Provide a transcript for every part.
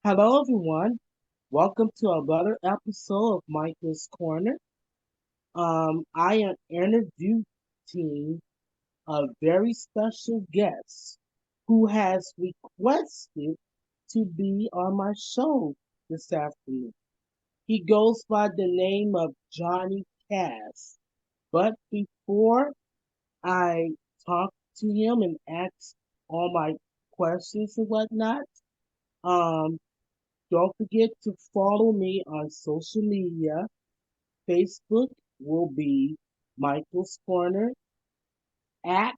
Hello, everyone. Welcome to another episode of Michael's Corner. I am introducing a very special guest who has requested to be on my show this afternoon. He goes by the name of Johnny Cass. But before I talk to him and ask all my questions and whatnot, um, don't forget to follow me on social media. Facebook will be Michael's Corner. X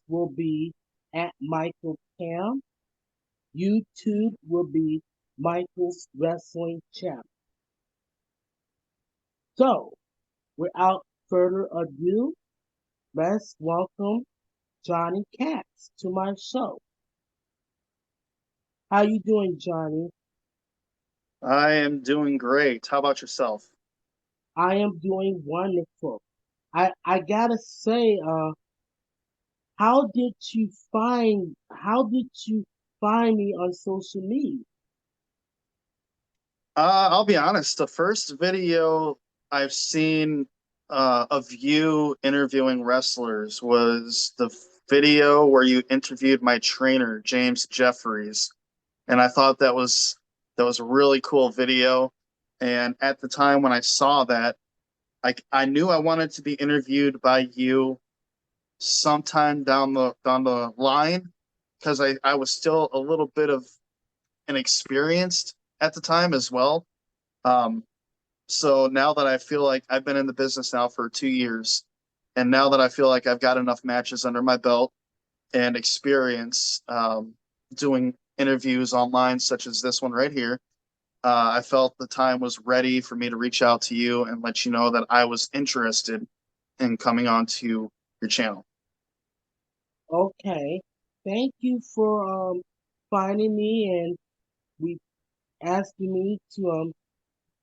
will be at Michael Cam. YouTube will be Michael's Wrestling Channel. So, without further ado, let's welcome Johnny Katz to my show. How you doing, Johnny? I am doing great. How about yourself? I am doing wonderful. I gotta say, how did you find me on social media? I'll be honest, the first video I've seen of you interviewing wrestlers was the video where you interviewed my trainer, James Jeffries. And I thought that was a really cool video. And at the time when I saw that, I knew I wanted to be interviewed by you sometime down the line because I was still a little bit of inexperienced at the time as well. Um, so now that I feel like I've been in the business now for 2 years, and now that I feel like I've got enough matches under my belt and experience doing interviews online, such as this one right here, I felt the time was ready for me to reach out to you and let you know that I was interested in coming on to your channel. Okay, thank you for finding me and we asking me to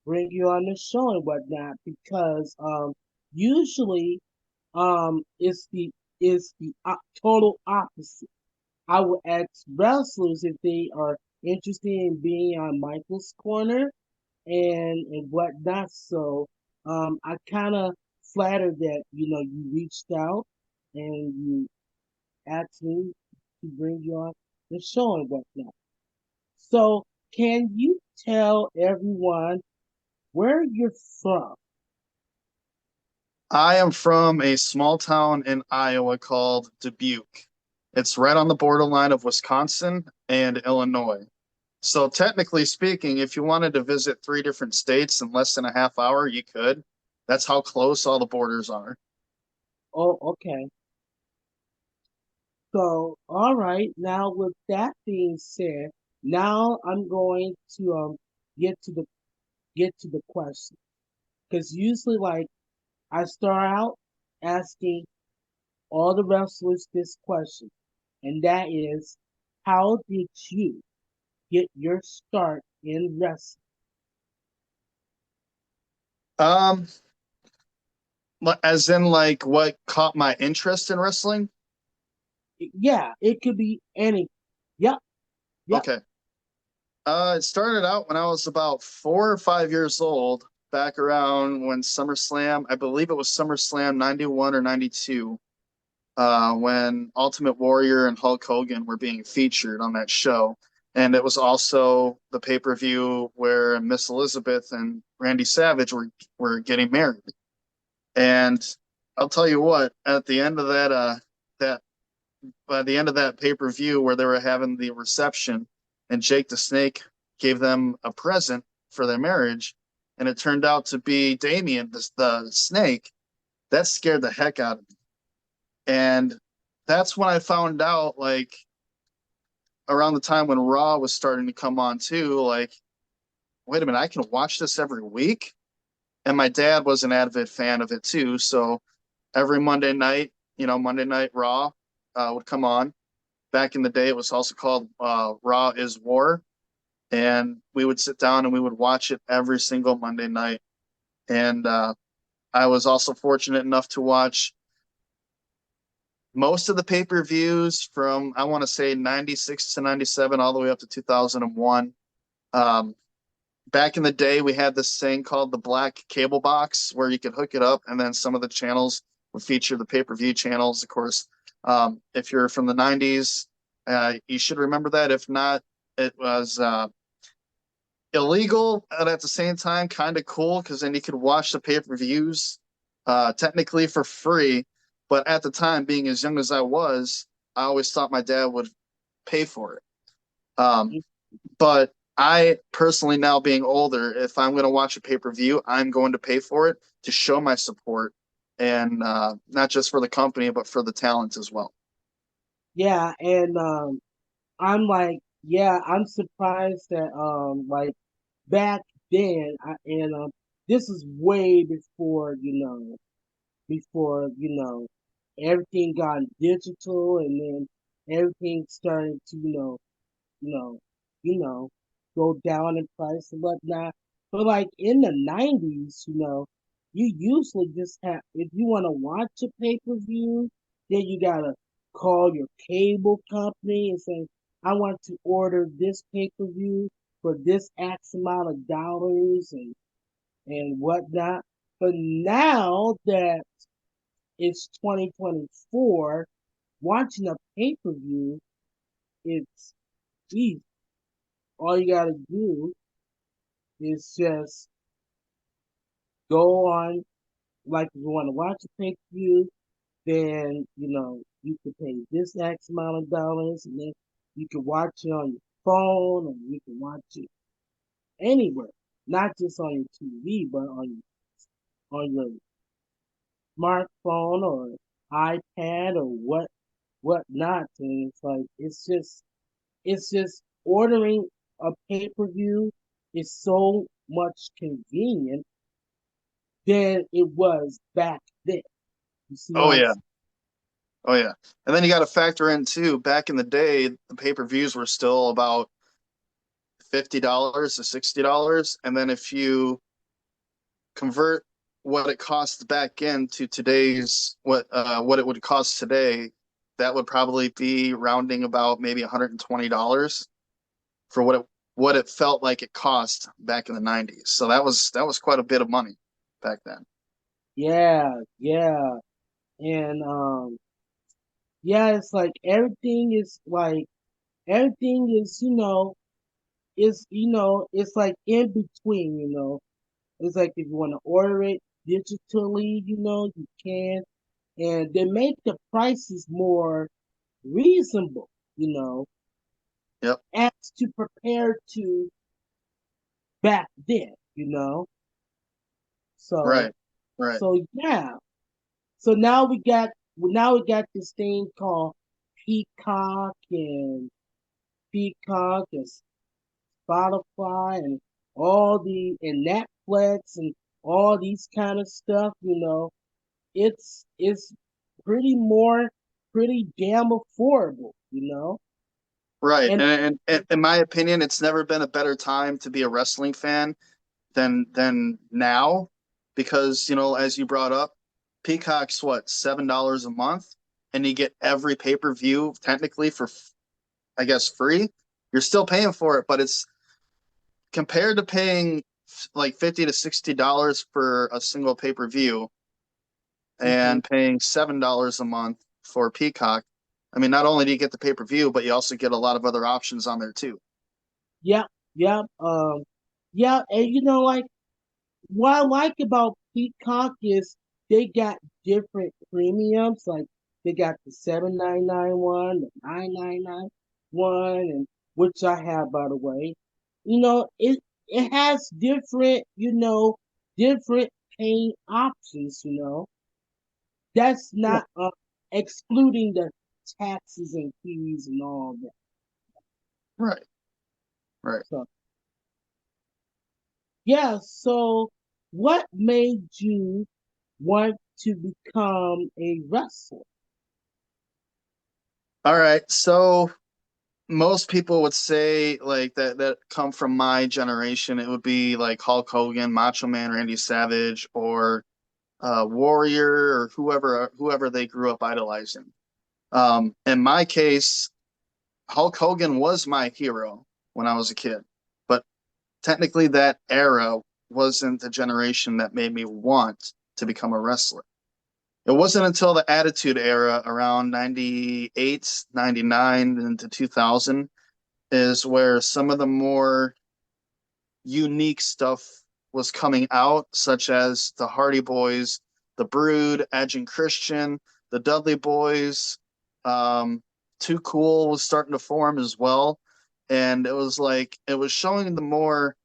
bring you on the show and whatnot because usually it's the total opposite. I would ask wrestlers if they are interested in being on Michael's Corner and whatnot. So I kind of flattered that you reached out and you asked me to bring you on the show and whatnot. So can you tell everyone where you're from? I am from a small town in Iowa called Dubuque. It's right on the borderline of Wisconsin and Illinois. So, technically speaking, if you wanted to visit three different states in less than a half hour, you could. That's how close all the borders are. Oh, okay. So, all right. Now, with that being said, now I'm going to get to the get to the question because usually, like, I start out asking all the wrestlers this question, and that is, how did you get your start in wrestling? Um, as in, like, what caught my interest in wrestling? Yeah, it could be any. Yep, yep. Okay. It started out when I was about 4 or 5 years old, back around when SummerSlam, I believe it was SummerSlam 91 or 92, when Ultimate Warrior and Hulk Hogan were being featured on that show. And it was also the pay-per-view where Miss Elizabeth and Randy Savage were getting married. And I'll tell you what, at the end of that by the end of that pay-per-view where they were having the reception and Jake the Snake gave them a present for their marriage, and it turned out to be Damien the Snake, that scared the heck out of me. And that's when I found out, like, around the time when Raw was starting to come on too, like, wait a minute, I can watch this every week. And my dad was an avid fan of it too. So every Monday night, Monday Night Raw would come on. Back in the day, it was also called Raw is War. And we would sit down and we would watch it every single Monday night. And I was also fortunate enough to watch most of the pay-per-views from, I want to say, 96 to 97 all the way up to 2001. Um, Back in the day, we had this thing called the black cable box where you could hook it up, and then some of the channels would feature the pay-per-view channels. Of course, if you're from the '90s, you should remember that. If not, it was illegal, and at the same time, kind of cool because then you could watch the pay-per-views technically for free. But at the time, being as young as I was, I always thought my dad would pay for it. Um, but I personally, now being older, if I'm going to watch a pay per view, I'm going to pay for it to show my support, and not just for the company, but for the talent as well. Yeah, and I'm like, yeah, I'm surprised that like back then, and this is way before before everything got digital, and then everything started to you know, you know, go down in price and whatnot. But like in the '90s, you usually just have if you want to watch a pay-per-view, then you gotta call your cable company and say, I want to order this pay-per-view for this X amount of dollars and whatnot. But now that it's 2024, watching a pay-per-view, it's easy. All you gotta do is just go on, like if you want to watch a pay-per-view, then you could pay this X amount of dollars, and then you can watch it on your phone, or you can watch it anywhere, not just on your TV, but on your smartphone or iPad or whatnot. And it's like it's just ordering a pay-per-view is so much convenient than it was back then. You see what Oh I'm yeah, saying? oh yeah. And then you got to factor in too. Back in the day, the pay-per-views were still about $50 to $60, and then if you convert what it costs back into today's what it would cost today, that would probably be rounding about maybe $120 for what it felt like it cost back in the '90s. So that was quite a bit of money back then. Yeah, yeah. And yeah, it's like everything is, it's like in between. It's like if you want to order it digitally, you can. And they make the prices more reasonable, you know, Yep. as to prepare to back then. So Right. Right. so yeah. So now we got this thing called Peacock and Peacock and Spotify and and Netflix and all these kind of stuff. It's pretty damn affordable. Right. And And in my opinion, it's never been a better time to be a wrestling fan than now, because as you brought up, Peacock's what, $7 a month, and you get every pay-per-view technically for, I guess, free. You're still paying for it, but it's compared to paying like $50 to $60 for a single pay-per-view mhm. and paying $7 a month for Peacock. I mean, not only do you get the pay-per-view, but you also get a lot of other options on there too. Yep, yep, yeah, and like what I like about Peacock is they got different premiums. Like they got the 7.99 one, the 9.99 one, and which I have by the way. It has different paying options. That's Yeah. not excluding the taxes and fees and all that. Right. Right. So yeah, so what made you want to become a wrestler? All right. So most people would say like that come from my generation. It would be like Hulk Hogan, Macho Man, Randy Savage, or Warrior, or whoever they grew up idolizing. In my case, Hulk Hogan was my hero when I was a kid, but technically that era wasn't the generation that made me want to become a wrestler. It wasn't until the Attitude Era around 98, 99 into 2000 is where some of the more unique stuff was coming out, such as the Hardy Boys, the Brood, Edge and Christian, the Dudley Boys. Too Cool was starting to form as well. And it was like, it was showing the more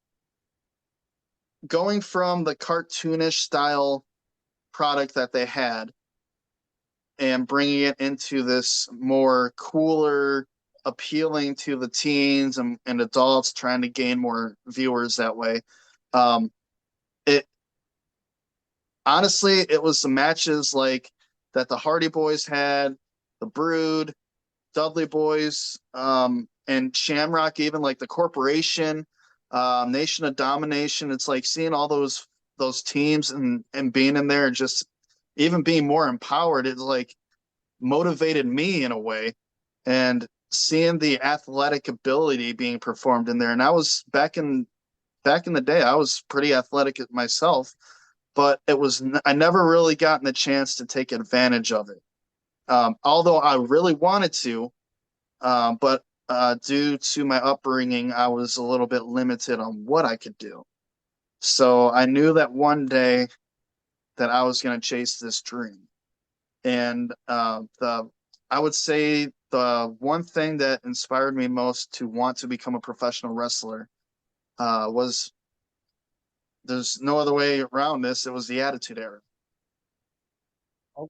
going from the cartoonish style product that they had and bringing it into this more cooler, appealing to the teens and adults, trying to gain more viewers that way. Um, it honestly, it was the matches like that the Hardy Boys had, the Brood, Dudley Boys, and Shamrock, even like the Corporation, Nation of Domination. It's like seeing all those teams and being in there and just even being more empowered. It's like motivated me in a way, and seeing the athletic ability being performed in there. And I was back in the day, I was pretty athletic myself, but I never really gotten the chance to take advantage of it. Although I really wanted to, but due to my upbringing, I was a little bit limited on what I could do. So I knew that one day that I was going to chase this dream. And the I would say the one thing that inspired me most to want to become a professional wrestler was there's no other way around this. It was the Attitude Era.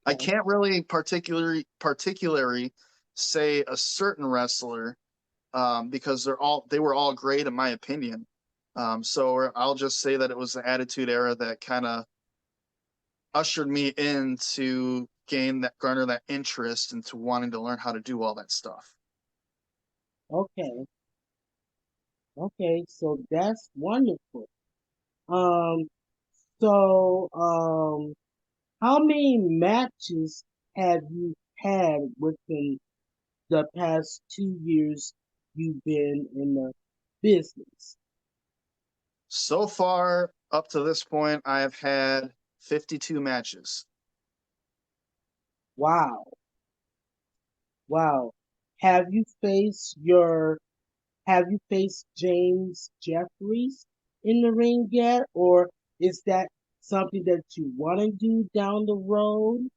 I Okay. can't really particularly say a certain wrestler because they were all great in my opinion. So I'll just say that it was the Attitude Era that kind of ushered me in to garner that interest into wanting to learn how to do all that stuff. Okay. Okay. So that's wonderful. Um, so how many matches have you had within the past 2 years you've been in the business? So far, up to this point, I have had 52 matches. Wow. Wow. Have you faced your have you faced James Jeffries in the ring yet? Or is that something that you want to do down the road?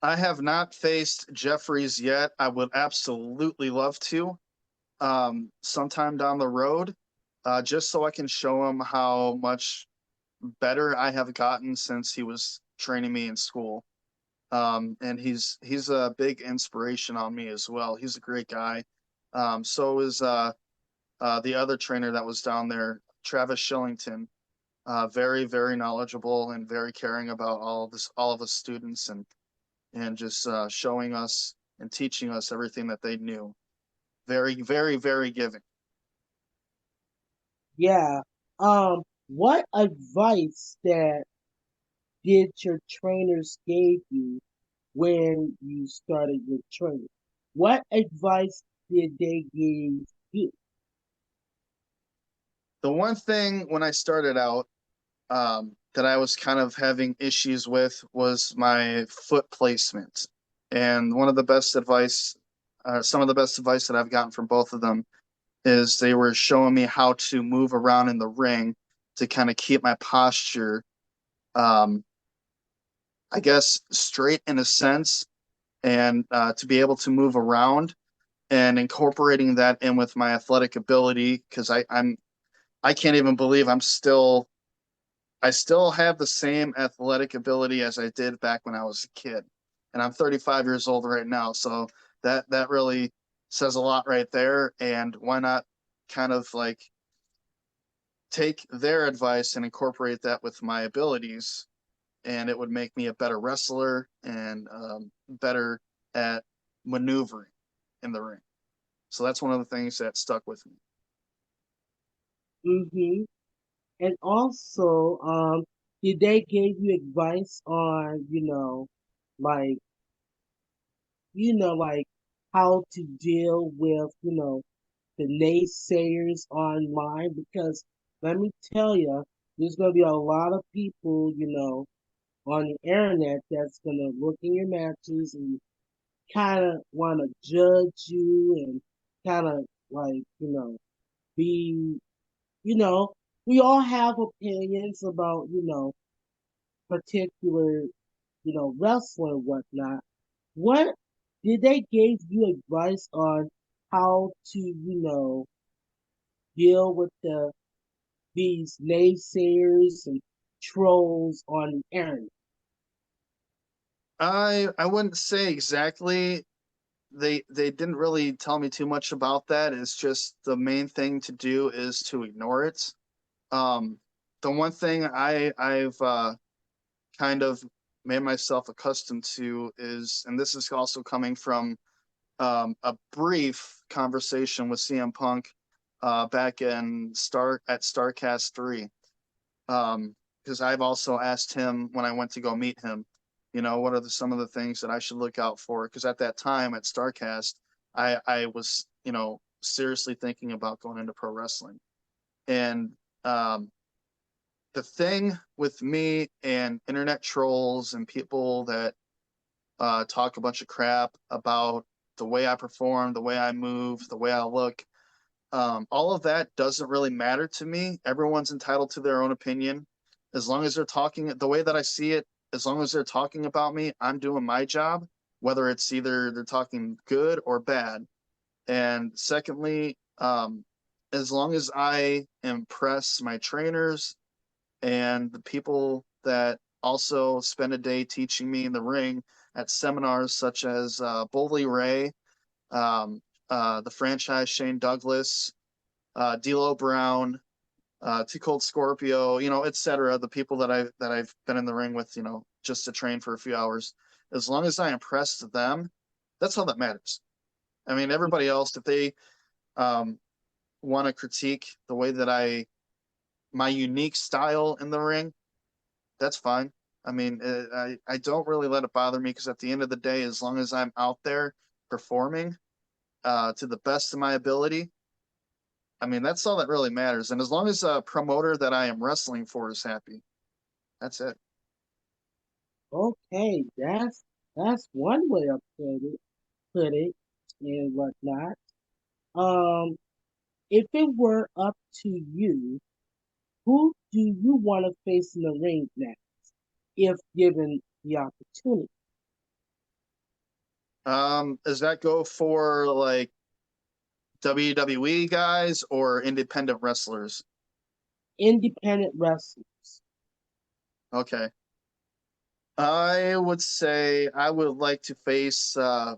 I have not faced Jeffries yet. I would absolutely love to sometime down the road, just so I can show him how much better I have gotten since he was training me in school. And he's a big inspiration on me as well. He's a great guy. So is the other trainer that was down there, Travis Shillington. Very, very knowledgeable and very caring about all of us students, and just showing us and teaching us everything that they knew. Very, very, very giving. Yeah. What advice that did your trainers gave you when you started your training? What advice did they give you? The one thing when I started out that I was kind of having issues with was my foot placement. And some of the best advice that I've gotten from both of them is they were showing me how to move around in the ring to kind of keep my posture, um, I guess, straight in a sense, and to be able to move around and incorporating that in with my athletic ability because I can't even believe I still have the same athletic ability as I did back when I was a kid. And I'm 35 years old right now. So that really says a lot right there. And why not kind of like take their advice and incorporate that with my abilities? And it would make me a better wrestler and better at maneuvering in the ring. So that's one of the things that stuck with me. Mm-hmm. And also, did they give you advice on, like, like how to deal with, the naysayers online, because let me tell you, there's going to be a lot of people, on the internet that's going to look in your matches and kind of want to judge you and kind of like, be, you know, we all have opinions about, particular, wrestler and whatnot. What did they give you advice on how to, deal with these naysayers and trolls on the internet? I wouldn't say exactly. They didn't really tell me too much about that. It's just the main thing to do is to ignore it. Um, the one thing I've kind of made myself accustomed to is, and this is also coming from a brief conversation with CM Punk back in Starcast 3. Because I've also asked him when I went to go meet him, what are some of the things that I should look out for? Because at that time at Starcast, I was, seriously thinking about going into pro wrestling. And the thing with me and internet trolls and people that talk a bunch of crap about the way I perform, the way I move, the way I look, all of that doesn't really matter to me. Everyone's entitled to their own opinion. As long as they're talking the way that I see it, as long as they're talking about me, I'm doing my job, whether it's either they're talking good or bad. And secondly, as long as I impress my trainers and the people that also spend a day teaching me in the ring at seminars such as Bully Ray, um, the franchise Shane Douglas, D'Lo Brown, Too Cold Scorpio, etc. The people that I've been in the ring with, just to train for a few hours. As long as I impress them, that's all that matters. I mean, everybody else, if they um, want to critique the way that my unique style in the ring, that's fine. I mean, I don't really let it bother me because at the end of the day, as long as I'm out there performing to the best of my ability, I mean, that's all that really matters. And as long as a promoter that I am wrestling for is happy, that's it. Okay, that's one way of put it and whatnot. Um, if it were up to you, who do you want to face in the ring next, if given the opportunity? Does that go for like WWE guys or independent wrestlers? Independent wrestlers. Okay. I would say I would like to face a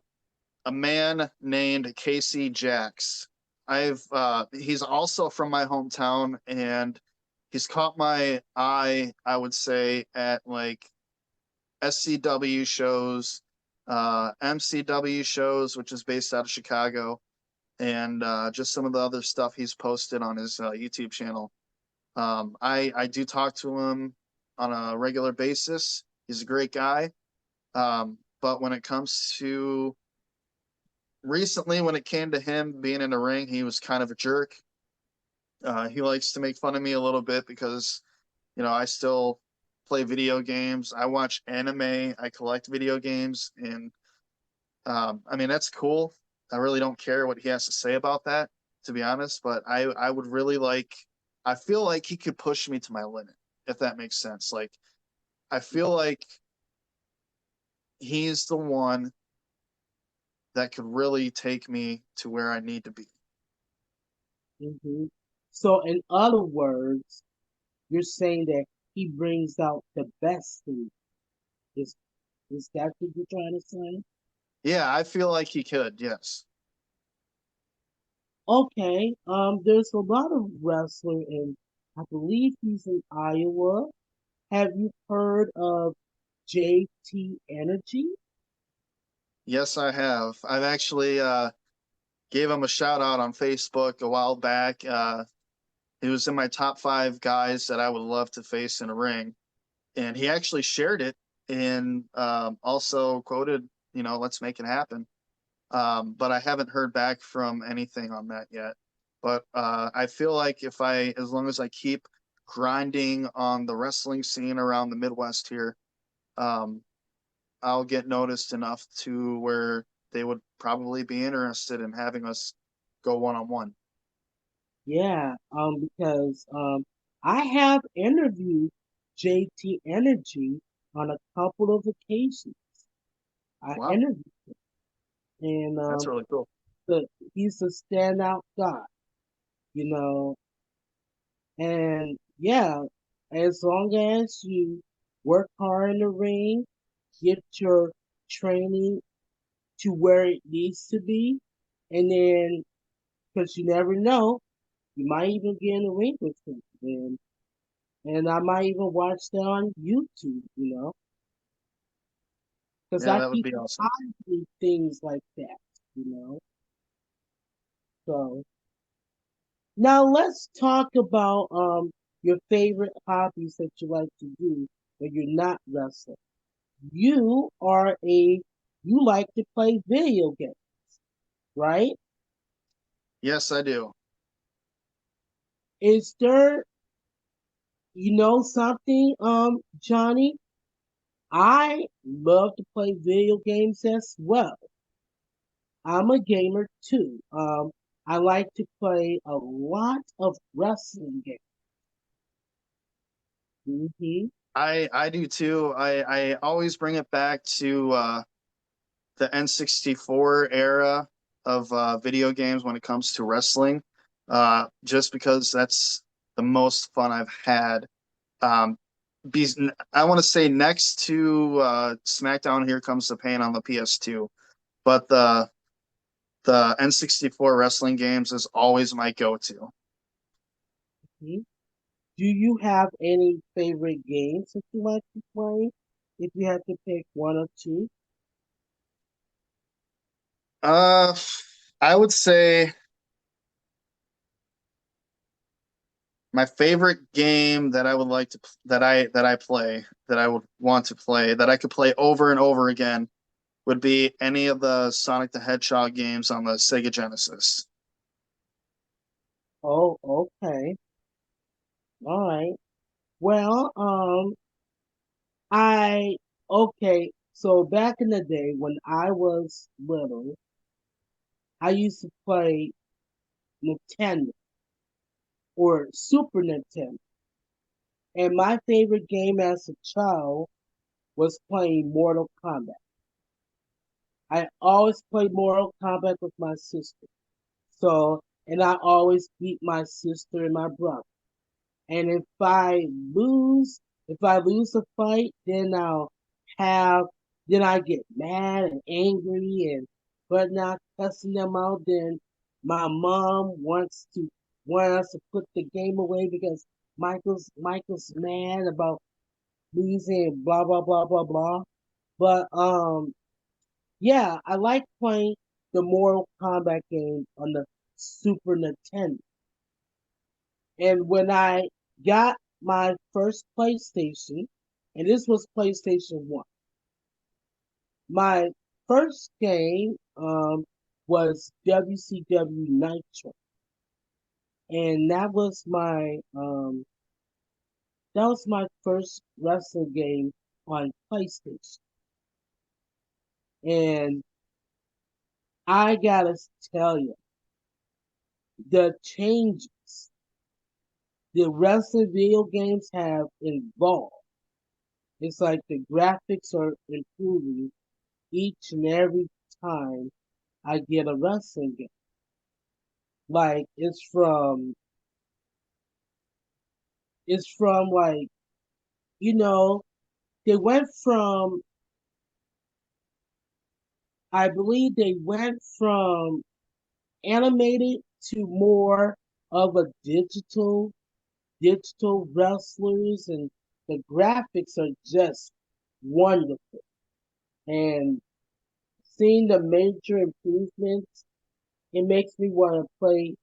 man named Casey Jacks. He's also from my hometown and he's caught my eye, I would say, at like SCW shows, MCW shows, which is based out of Chicago, and just some of the other stuff he's posted on his YouTube channel. I do talk to him on a regular basis. He's a great guy. But when it comes to recently, when it came to him being in the ring, he was kind of a jerk. He likes to make fun of me a little bit because, I still play video games. I watch anime. I collect video games. And I mean, that's cool. I really don't care what he has to say about that, to be honest. But I would really I feel like he could push me to my limit, if that makes sense. Like, I feel like he's the one that could really take me to where I need to be. Hmm. So, in other words, you're saying that he brings out the best in you. Is that what you're trying to say? Yeah, I feel like he could. Yes. Okay. There's a lot of wrestler, and I believe he's in Iowa. Have you heard of JT Energy? Yes, I have. I've actually gave him a shout out on Facebook a while back. He was in my top 5 guys that I would love to face in a ring, and he actually shared it and also quoted, "Let's make it happen." But I haven't heard back from anything on that yet. But I feel like as long as I keep grinding on the wrestling scene around the Midwest here, um, I'll get noticed enough to where they would probably be interested in having us go one on one. Yeah, because I have interviewed JT Energy on a couple of occasions. I Wow, interviewed, and that's really cool. the he's a standout guy, you know. And yeah, as long as you work hard in the ring, get your training to where it needs to be, and then because you never know, you might even get in the ring with him, and I might even watch that on YouTube, because Yeah, I that would keep be an awesome. eye on things like that, you know. So now let's talk about your favorite hobbies that you like to do when you're not wrestling. You are a you like to play video games, right? Yes, I do. Is there something, Johnny? I love to play video games as well. I'm a gamer too. I like to play a lot of wrestling games. Hmm. I do too. I always bring it back to the N64 era of video games when it comes to wrestling, just because that's the most fun I've had. Um, be, I want to say next to SmackDown, Here Comes the Pain on the PS2, but the N64 wrestling games is always my go-to. Do you have any favorite games that you like to play? If you had to pick one or two. Uh, I would say my favorite game that I would like to that I play that I would want to play that I could play over and over again would be any of the Sonic the Hedgehog games on the Sega Genesis. Oh, okay. All right. Well, I okay. So back in the day when I was little, I used to play Nintendo or Super Nintendo. And my favorite game as a child was playing Mortal Kombat. I always played Mortal Kombat with my sister. And I always beat my sister and my brother. And if I lose a fight, have, then I get mad and angry and but not cussing them out. Then my mom want us to put the game away because Michael's mad about losing, blah blah blah blah blah. But yeah, I like playing the Mortal Kombat game on the Super Nintendo. And when I got my first PlayStation, and this was PlayStation 1, my first game was WCW Nitro. And that was my first wrestling game on PlayStation. And I gotta tell you, the changes the wrestling video games have involved. It's like the graphics are improving each and every time I get a wrestling game. Like it's from like, you know, they went from I believe they went from animated to more of a digital wrestlers, and the graphics are just wonderful. And seeing the major improvements, it makes me want to play.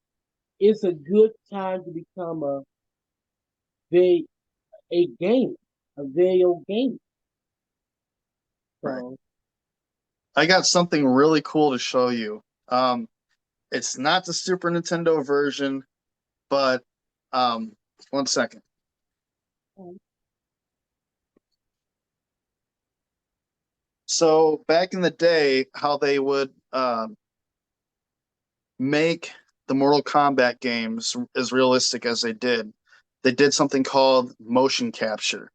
It's a good time to become vi- a gamer, a video gamer. Right. So, I got something really cool to show you. It's not the Super Nintendo version, but um, one second. So back in the day, how they would make the Mortal Kombat games as realistic as they did something called motion capture,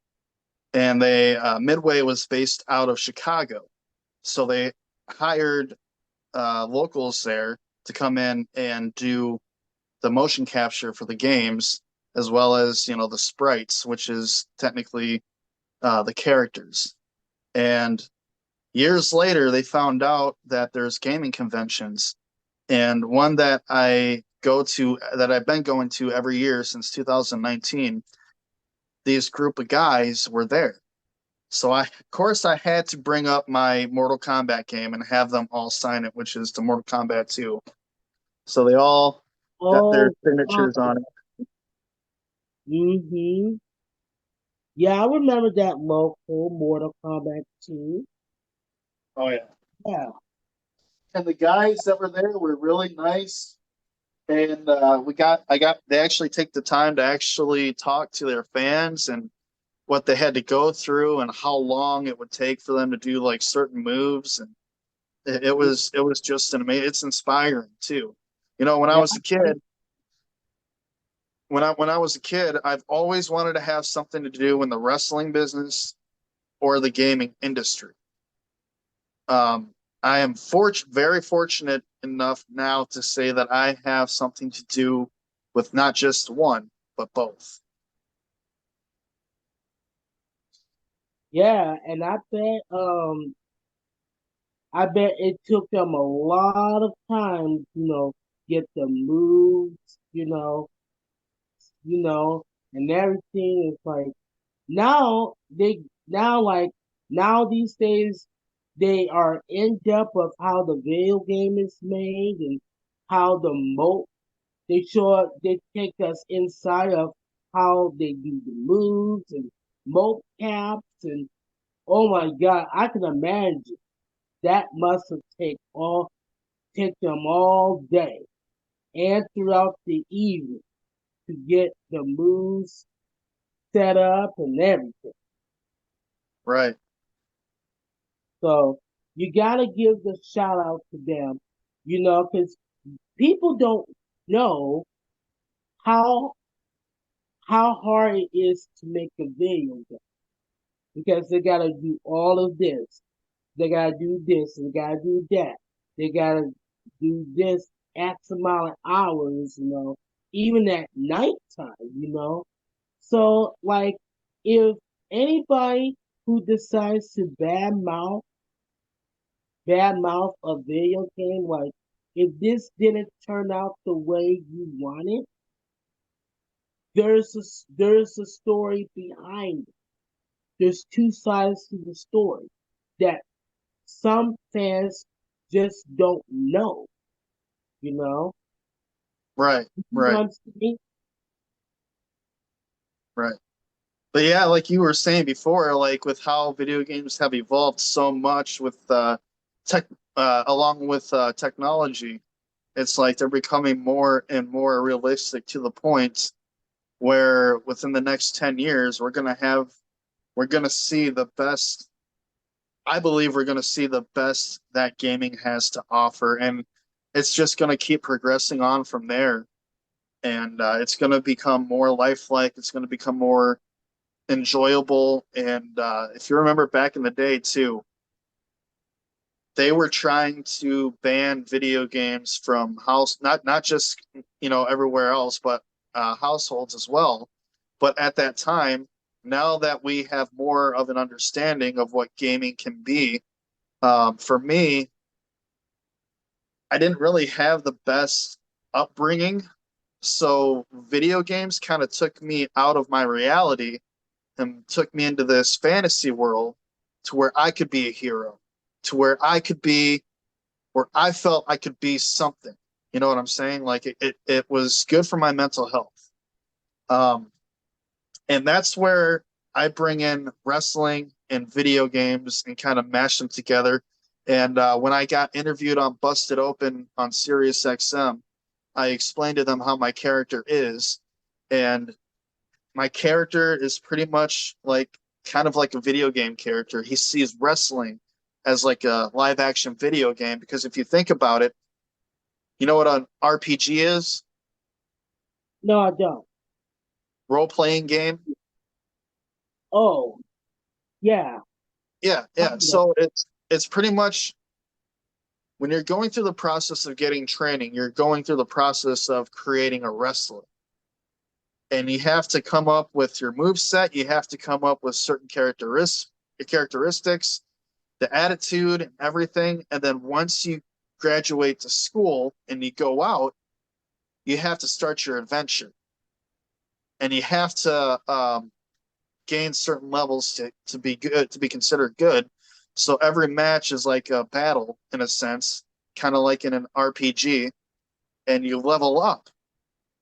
and they Midway was based out of Chicago, so they hired locals there to come in and do the motion capture for the games, as well as the sprites, which is technically the characters. And years later, they found out that there's gaming conventions, and one that I've been going to every year since 2019. These group of guys were there. So of course, I had to bring up my Mortal Kombat game and have them all sign it, which is the Mortal Kombat 2. So they all got their Oh, signatures on it. mm-hmm. Yeah, I remember that local Mortal Kombat 2. Oh yeah. Yeah. And the guys that were there were really nice. And they actually take the time to actually talk to their fans and what they had to go through and how long it would take for them to do like certain moves. And it was just an amazing, it's inspiring too. When I Yeah. was a kid, when I was a kid, I've always wanted to have something to do in the wrestling business or the gaming industry. Um, I am very fortunate enough now to say that I have something to do with not just one, but both. Yeah, and I bet it took them a lot of time, get the moves, you know, and everything is like now they now like now these days they are in depth of how the video game is made and how the mo they take us inside of how they do the moves and moat caps and oh my god, I can imagine that must have take them all day and throughout the evening to get the moves set up and everything. Right. So you gotta give the shout out to them, because people don't know how how hard it is to make a video game because they gotta do all of this, they gotta do this, they gotta do that, they gotta do this X amount of hours, even at nighttime. So like if anybody who decides to badmouth a video game, like if this didn't turn out the way you wanted, there's a story behind it. There's two sides to the story that some fans just don't know, you know? Right. You know Right. what I'm saying? Right. But yeah, like you were saying before, like with how video games have evolved so much with tech, along with technology, it's like they're becoming more and more realistic to the point where within the next 10 years, we're gonna see the best. I believe we're gonna see the best that gaming has to offer, and it's just gonna keep progressing on from there. And it's gonna become more lifelike. It's gonna become more enjoyable. And if you remember back in the day too, they were trying to ban video games from not just everywhere else, but households as well. But at that time, now that we have more of an understanding of what gaming can be, for me, I didn't really have the best upbringing, so video games kind of took me out of my reality and took me into this fantasy world to where I could be a hero, to where I felt I could be something. You know what I'm saying? Like it was good for my mental health. Um, and that's where I bring in wrestling and video games and kind of mash them together. And when I got interviewed on Busted Open on Sirius XM, I explained to them how my character is. And my character is pretty much like kind of like a video game character. He sees wrestling as like a live action video game because if you think about it, you know what an RPG is? No, I don't. Role playing game. Oh, yeah, Yeah, yeah. kind of. So it's pretty much when you're going through the process of getting training, you're going through the process of creating a wrestler. And you have to come up with your move set, you have to come up with certain characteristics, the attitude, and everything. And then once you graduate to school and you go out, you have to start your adventure. And you have to gain certain levels to be good, to be considered good. So every match is like a battle in a sense, kind of like in an RPG, and you level up.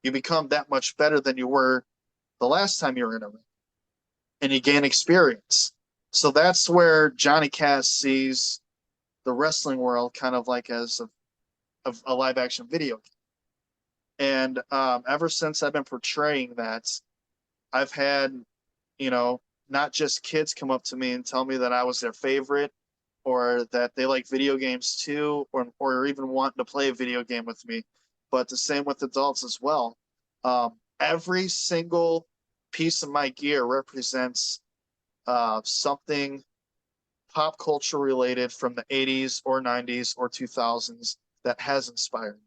You become that much better than you were the last time you were in a ring, and you gain experience. So that's where Johnny Cass sees the wrestling world kind of like as a live action video game. And ever since I've been portraying that, I've had, you know, not just kids come up to me and tell me that I was their favorite or that they like video games too, or even wanting to play a video game with me, but the same with adults as well. Every single piece of my gear represents something pop culture related from the 80s or 90s or 2000s that has inspired me.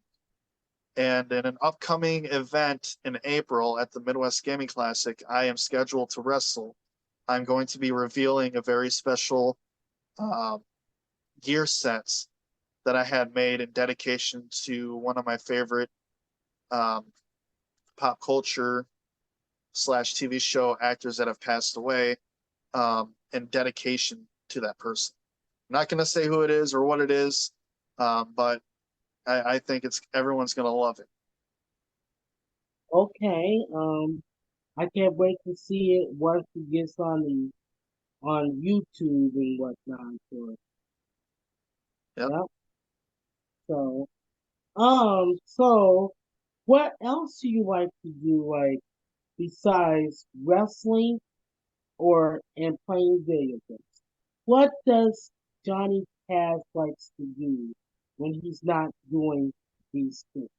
And in an upcoming event in April at the Midwest Gaming Classic, I am scheduled to wrestle. I'm going to be revealing a very special uh, gear sets that I had made in dedication to one of my favorite um, pop culture slash TV show actors that have passed away, in dedication to that person. I'm not going to say who it is or what it is, but I think it's everyone's going to love it. Okay. I can't wait to see it once it gets on YouTube and whatnot. So, Yep. yep. So, so what else do you like to do, like besides wrestling or and playing video games? What does Johnny Cash likes to do when he's not doing these things?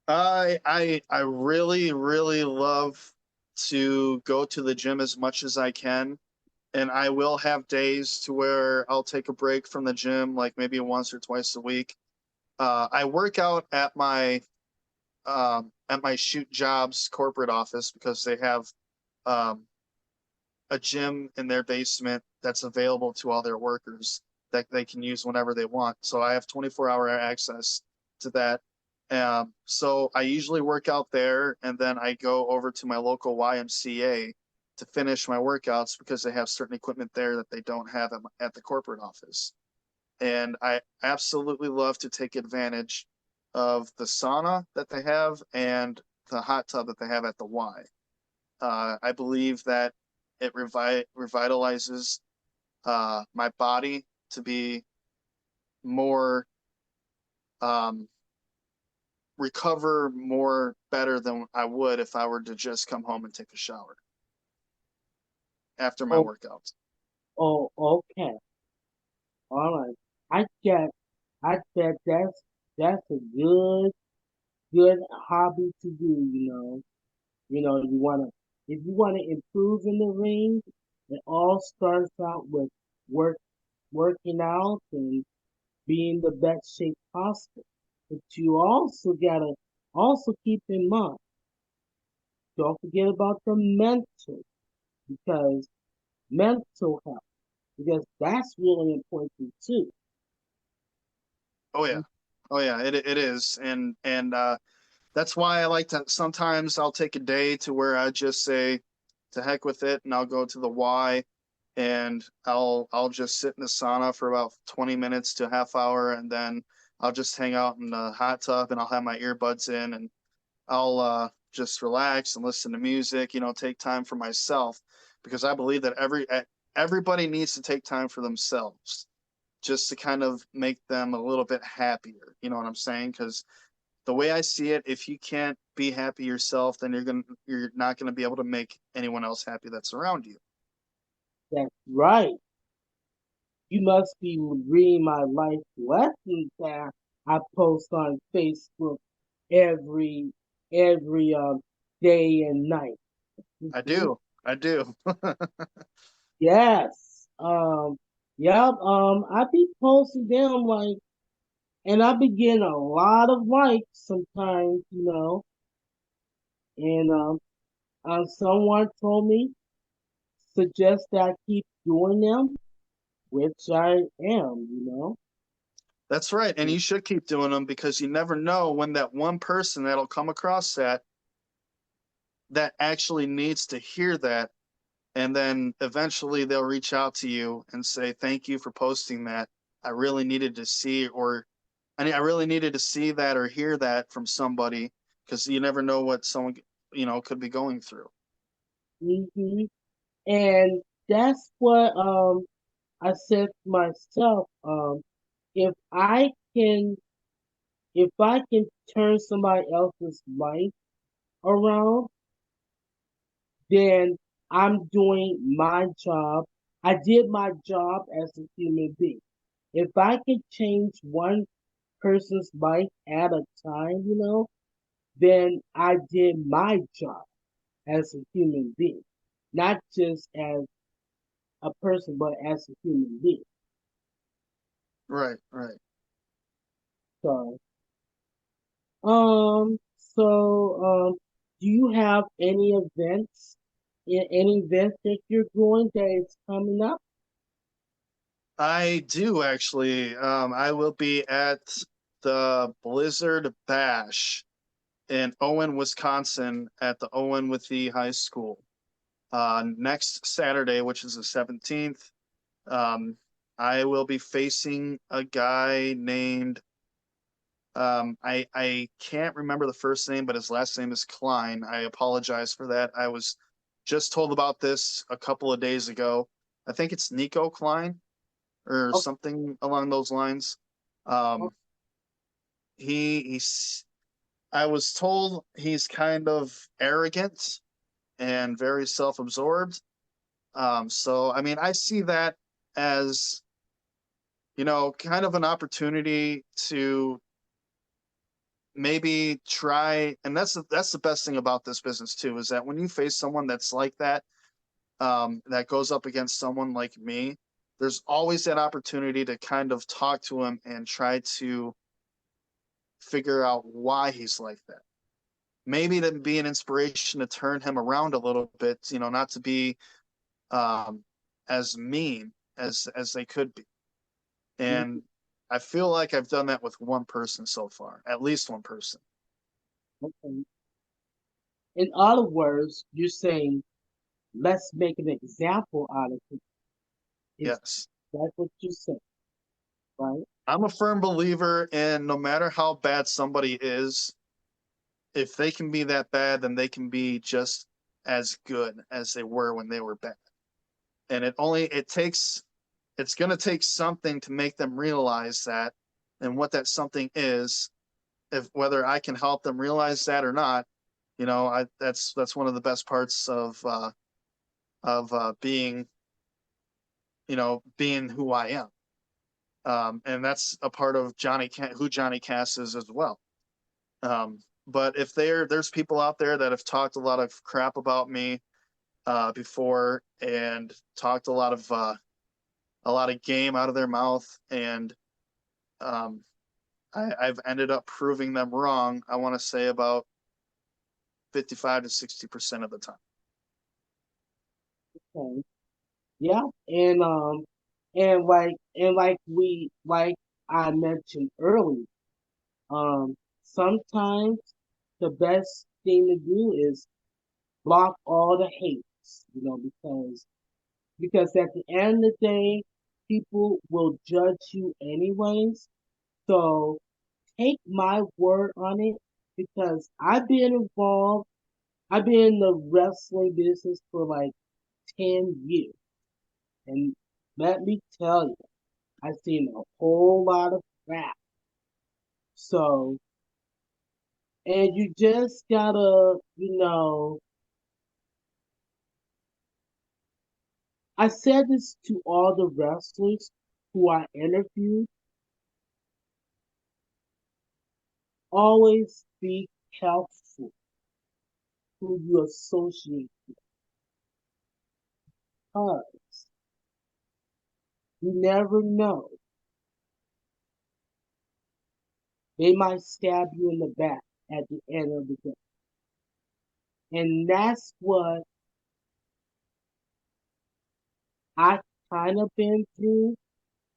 I really love to go to the gym as much as I can, and I will have days to where I'll take a break from the gym, like maybe once or twice a week. I work out at my shoot jobs corporate office because they have um, a gym in their basement that's available to all their workers that they can use whenever they want. So I have 24-hour access to that. So I usually work out there and then I go over to my local YMCA to finish my workouts because they have certain equipment there that they don't have at the corporate office. And I absolutely love to take advantage of the sauna that they have and the hot tub that they have at the Y. I believe that it revitalizes my body to be more um, recover more better than I would if I were to just come home and take a shower after my Oh, workouts. oh, okay, all right. I get, I bet that's a good hobby to do. You wanna if you wanna improve in the ring, it all starts out with work working out and being the best shape possible. But you also gotta also keep in mind, don't forget about the mental because mental health because that's really important too. Oh yeah, oh yeah, it is, and that's why I like to sometimes I'll take a day to where I just say to heck with it and I'll go to the Y and I'll just sit in the sauna for about 20 minutes to a half hour and then I'll just hang out in the hot tub and I'll have my earbuds in and I'll just relax and listen to music, take time for myself because I believe that everybody needs to take time for themselves. just to kind of make them a little bit happier. You know what I'm saying? Because the way I see it, if you can't be happy yourself, then you're not gonna be able to make anyone else happy that's around you. That's right. You must be reading my life lessons that I post on Facebook every every day and night. I Mhm. do. I do. Yes. Yep. I be posting them like, and I be getting a lot of likes sometimes, And someone told me suggest that I keep doing them, which I am. That's right. And you should keep doing them because you never know when that one person that'll come across that actually needs to hear that. And then eventually they'll reach out to you and say, thank you for posting that. I really needed to see, or I really needed to see that or hear that from somebody because you never know what someone, could be going through. hmm And that's what I said to myself. If I can, if I can turn somebody else's life around, then I'm doing my job. I did my job as a human being. If I can change one person's life at a time, then I did my job as a human being, not just as a person, but as a human being. Right, right. So, do you have any events that you're going that is coming up? I do actually. I will be at the Blizzard Bash in Owen, Wisconsin at the Owen Withee High School next Saturday, which is the 17th. Um, I will be facing a guy named I can't remember the first name, but his last name is Klein. I apologize for that. I was just told about this a couple of days ago. I think it's Nico Klein or Oh, something along those lines. oh, Um, he's I was told he's kind of arrogant and very self-absorbed. So I mean, I see that as kind of an opportunity to maybe try, and that's the best thing about this business too, is that when you face someone that's like that, that goes up against someone like me, there's always that opportunity to kind of talk to him and try to figure out why he's like that. Maybe to be an inspiration to turn him around a little bit, not to be um, as mean as they could be. And I feel like I've done that with one person so far, at least one person. okay. In other words, you're saying let's make an example out of it. Is Yes. that what you said, right? I'm a firm believer in no matter how bad somebody is, if they can be that bad, then they can be just as good as they were when they were bad. And it's going to take something to make them realize that, and what that something is, if whether I can help them realize that or not, that's one of the best parts of being, being who I am. And that's a part of who Johnny Cass is as well. But if there's people out there that have talked a lot of crap about me before and talked a lot of game out of their mouth, and um, I've ended up proving them wrong. I want to say about 55 to 60% of the time. Okay. Yeah, and like I mentioned earlier, sometimes the best thing to do is block all the hates, because at the end of the day, people will judge you anyways. So take my word on it, because I've been involved. I've been in the wrestling business for like 10 years, and let me tell you. I've seen a whole lot of crap. So, and you just gotta, I said this to all the wrestlers who I interviewed, always be careful who you associate because you never know. They might stab you in the back at the end of the day. And that's what I kind of been through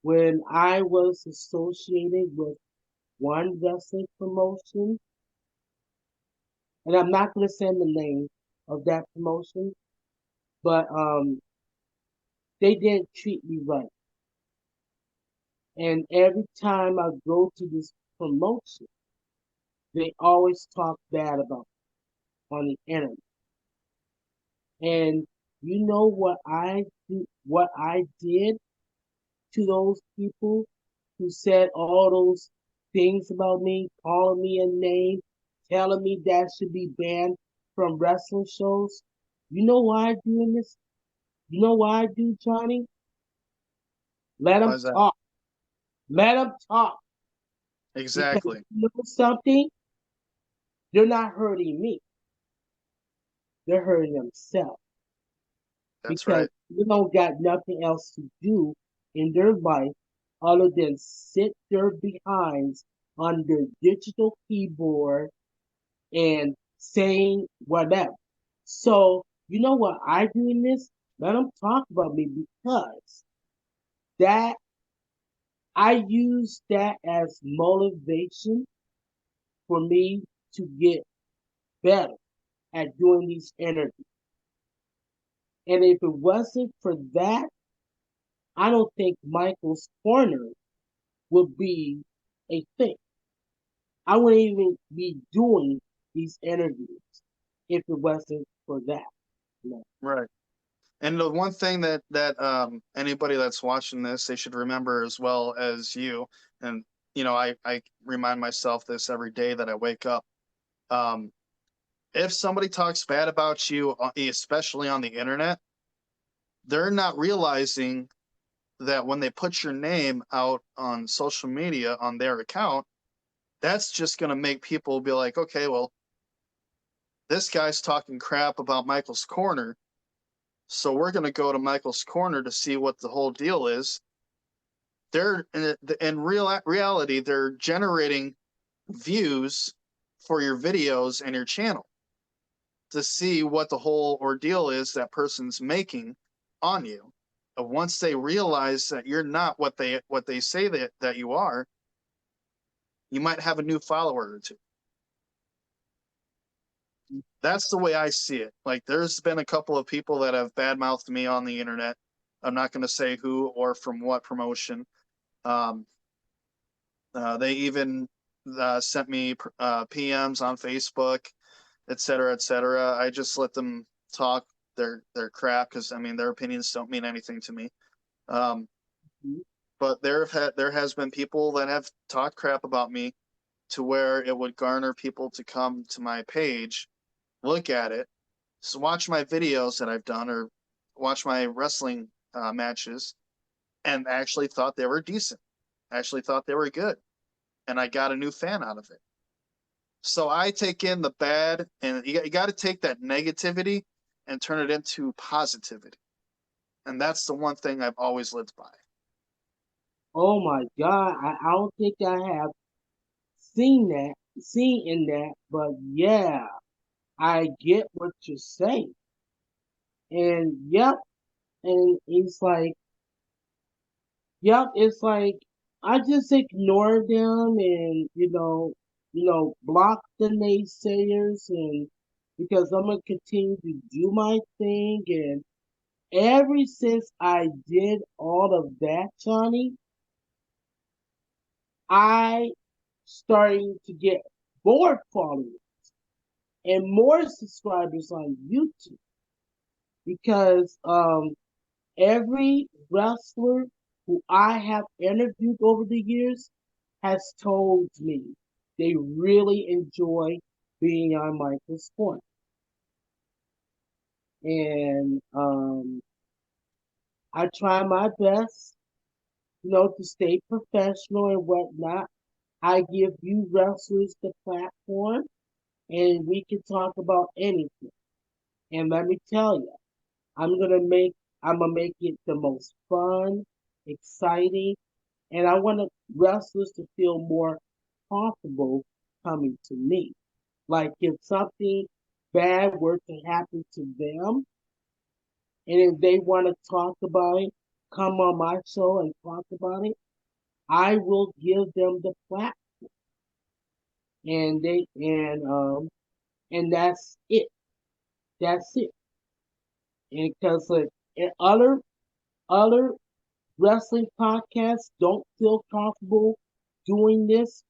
when I was associated with one wrestling promotion. And I'm not going to say the name of that promotion, but they didn't treat me right. And every time I go to this promotion, they always talk bad about me on the internet. And you know what I did to those people who said all those things about me, calling me a name, telling me that should be banned from wrestling shows. You know why I'm doing this? You know why I do, Johnny? Let Why them is that? talk. Let them talk. Because Exactly. you know something? They're not hurting me. They're hurting themselves That's because right. they don't got nothing else to do in their life other than sit their behinds on their digital keyboard and saying whatever. So, you know what I do in this? Let them talk about me because that I use that as motivation for me to get better at doing these interviews. And if it wasn't for that, I don't think Michael's Corner would be a thing. I wouldn't even be doing these interviews if it wasn't for that. No. Right. And the one thing that anybody that's watching this, they should remember as well as you, and I remind myself this every day that I wake up. Um, if somebody talks bad about you, especially on the internet, they're not realizing that when they put your name out on social media on their account, that's just going to make people be like, okay, well, this guy's talking crap about Michael's Corner. So we're going to go to Michael's Corner to see what the whole deal is. They're in reality, they're generating views for your videos and your channel to see what the whole ordeal is that person's making on you. And once they realize that you're not what they say that you are, you might have a new follower or two. That's the way I see it. Like there's been a couple of people that have badmouthed me on the internet. I'm not going to say who or from what promotion. Um, they even sent me PMs on Facebook, et cetera, et cetera. I just let them talk their crap because I mean their opinions don't mean anything to me. Um, but there has been people that have talked crap about me to where it would garner people to come to my page, look at it, so watch my videos that I've done or watch my wrestling matches, and actually thought they were decent. Actually thought they were good, and I got a new fan out of it. So I take in the bad, and you got to take that negativity and turn it into positivity. And that's the one thing I've always lived by. Oh my God, I don't think I have seen in that, but yeah, I get what you're saying. And yep, and it's like, yep, it's like I just ignore them and block the naysayers and because I'm gonna continue to do my thing and ever since I did all of that, Johnny, I starting to get more followers and more subscribers on YouTube because every wrestler who I have interviewed over the years has told me they really enjoy being on Michael's Corner. And I try my best, to stay professional and whatnot. I give you wrestlers the platform and we can talk about anything. And let me tell you, I'm gonna make I'm gonna make it the most fun, exciting, and I want wrestlers to feel more comfortable coming to me. Like if something bad were to happen to them, and if they want to talk about it, come on my show and talk about it. I will give them the platform, and and that's it. That's it. And because other wrestling podcasts don't feel comfortable doing this,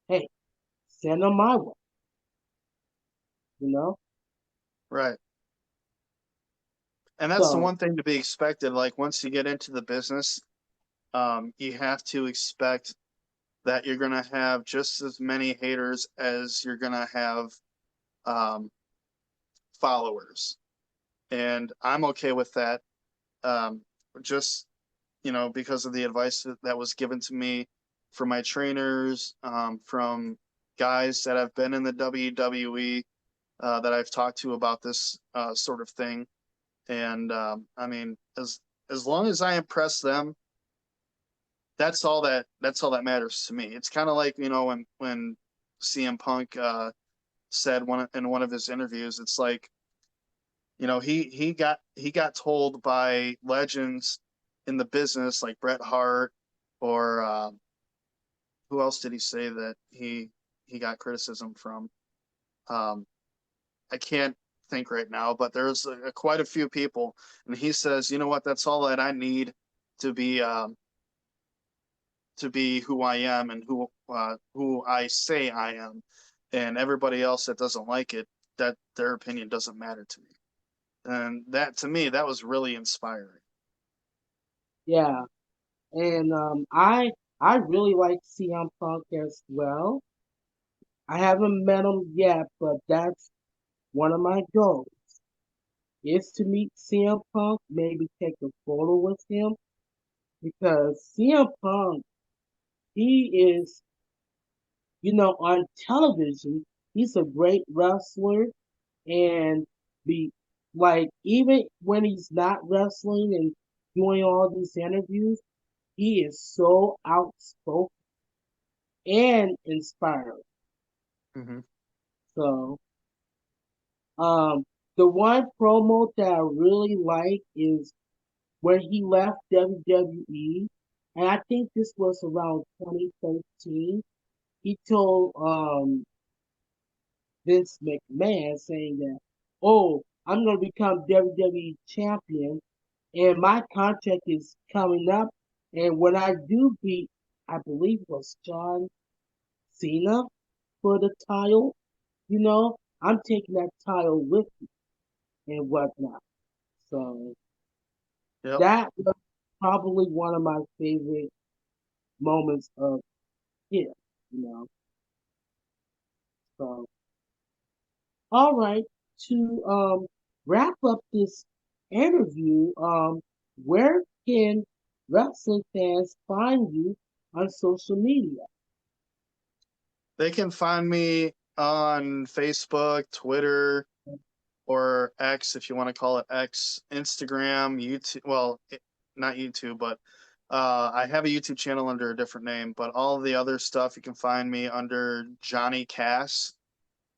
hey, send them my way. You know. Right. And that's the So one thing to be expected. Like once you get into the business, you have to expect that you're gonna have just as many haters as you're gonna have um, followers, and I'm okay with that. Um, just because of the advice that was given to me from my trainers, from guys that have been in the WWE that I've talked to about this sort of thing. And I mean, as long as I impress them, that's all that matters to me. It's kind of like when CM Punk said in one of his interviews, it's like he got told by legends in the business like Bret Hart or who else did he say that he got criticism from? Um, I can't think right now, but there's quite a few people, and he says, you know what? That's all that I need to be who I am and who I say I am, and everybody else that doesn't like it, that their opinion doesn't matter to me. And that to me, that was really inspiring. yeah, and I really like CM Punk as well. I haven't met him yet, but that's one of my goals is to meet CM Punk, maybe take a photo with him because CM Punk, he is, on television, he's a great wrestler and be like even when he's not wrestling and doing all these interviews, he is so outspoken and inspiring. Hmm. So, um, the one promo that I really like is when he left WWE, and I think this was around 2013. He told Vince McMahon saying that, "Oh, I'm going to become WWE champion, and my contract is coming up, and when I do beat, I believe it was John Cena for the title, I'm taking that title with me and whatnot." So Yep. that was probably one of my favorite moments of him, you know. So, all right, to wrap up this interview, where can wrestling fans find you on social media? They can find me on Facebook, Twitter, or X, if you want to call it X, Instagram, YouTube. Well, not YouTube, but I have a YouTube channel under a different name. But all of the other stuff you can find me under Johnny Cass.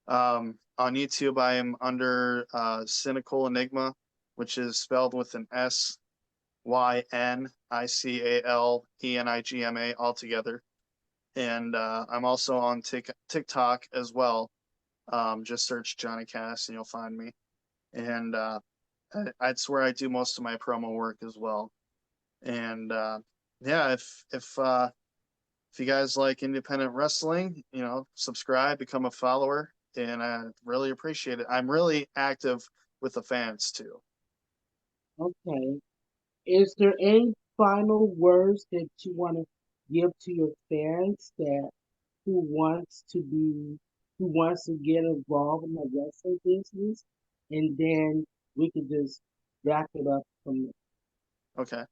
On YouTube, I am under Cynical Enigma, which is spelled with an SYNICALENIGMA altogether. And I'm also on TikTok as well. Just search Johnny Cass and you'll find me. And that's where I do most of my promo work as well. And yeah, if you guys like independent wrestling, subscribe, become a follower, and I really appreciate it. I'm really active with the fans too. Okay. Is there any final words that you want to give to your fans that who wants to be who wants to get involved in the wrestling business, and then we could just wrap it up from there. Okay.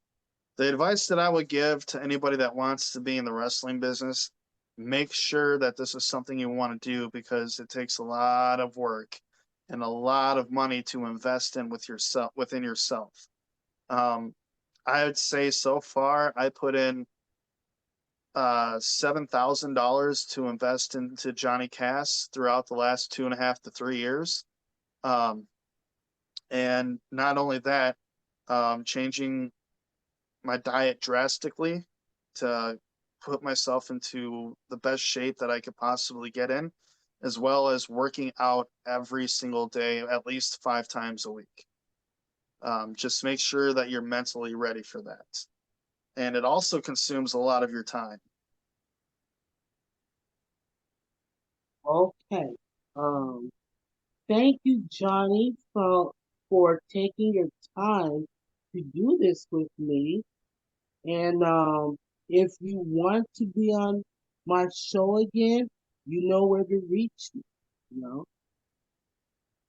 The advice that I would give to anybody that wants to be in the wrestling business, make sure that this is something you want to do because it takes a lot of work and a lot of money to invest in within yourself. Um, I would say so far I put in $7,000 to invest into Johnny Cass throughout the last 2.5 to 3 years. Um, and not only that, changing my diet drastically to put myself into the best shape that I could possibly get in, as well as working out every single day, at least 5 times a week. Just make sure that you're mentally ready for that. And it also consumes a lot of your time. Okay. Um, Thank you, Johnny, for taking your time to do this with me. And if you want to be on my show again, you know where to reach me. You know.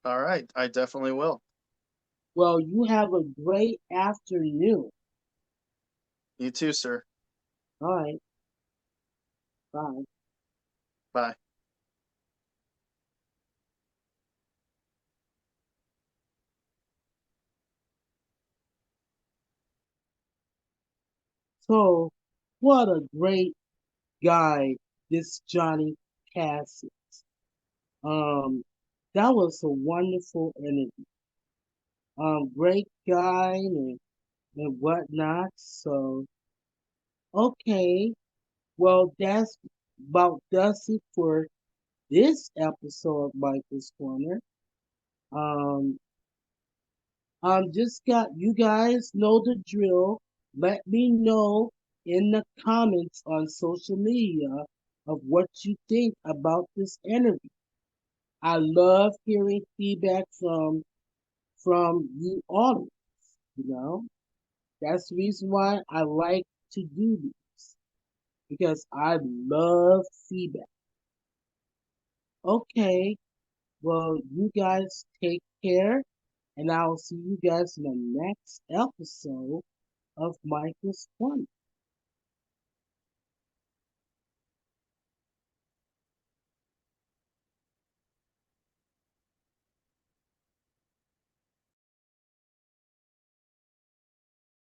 All right, I definitely will. Well, you have a great afternoon. You too, sir. All right. Bye. Bye. So, what a great guy this Johnny Cass is. Um, that was a wonderful interview. Great guy and whatnot. So, okay. Well, that's about does it for this episode of Michael's Corner. Um, just got you guys know the drill. Let me know in the comments on social media of what you think about this interview. I love hearing feedback from you all. You know, that's the reason why I like to do this because I love feedback. Okay, well, you guys take care, and I'll see you guys in the next episode of Michael's Corner.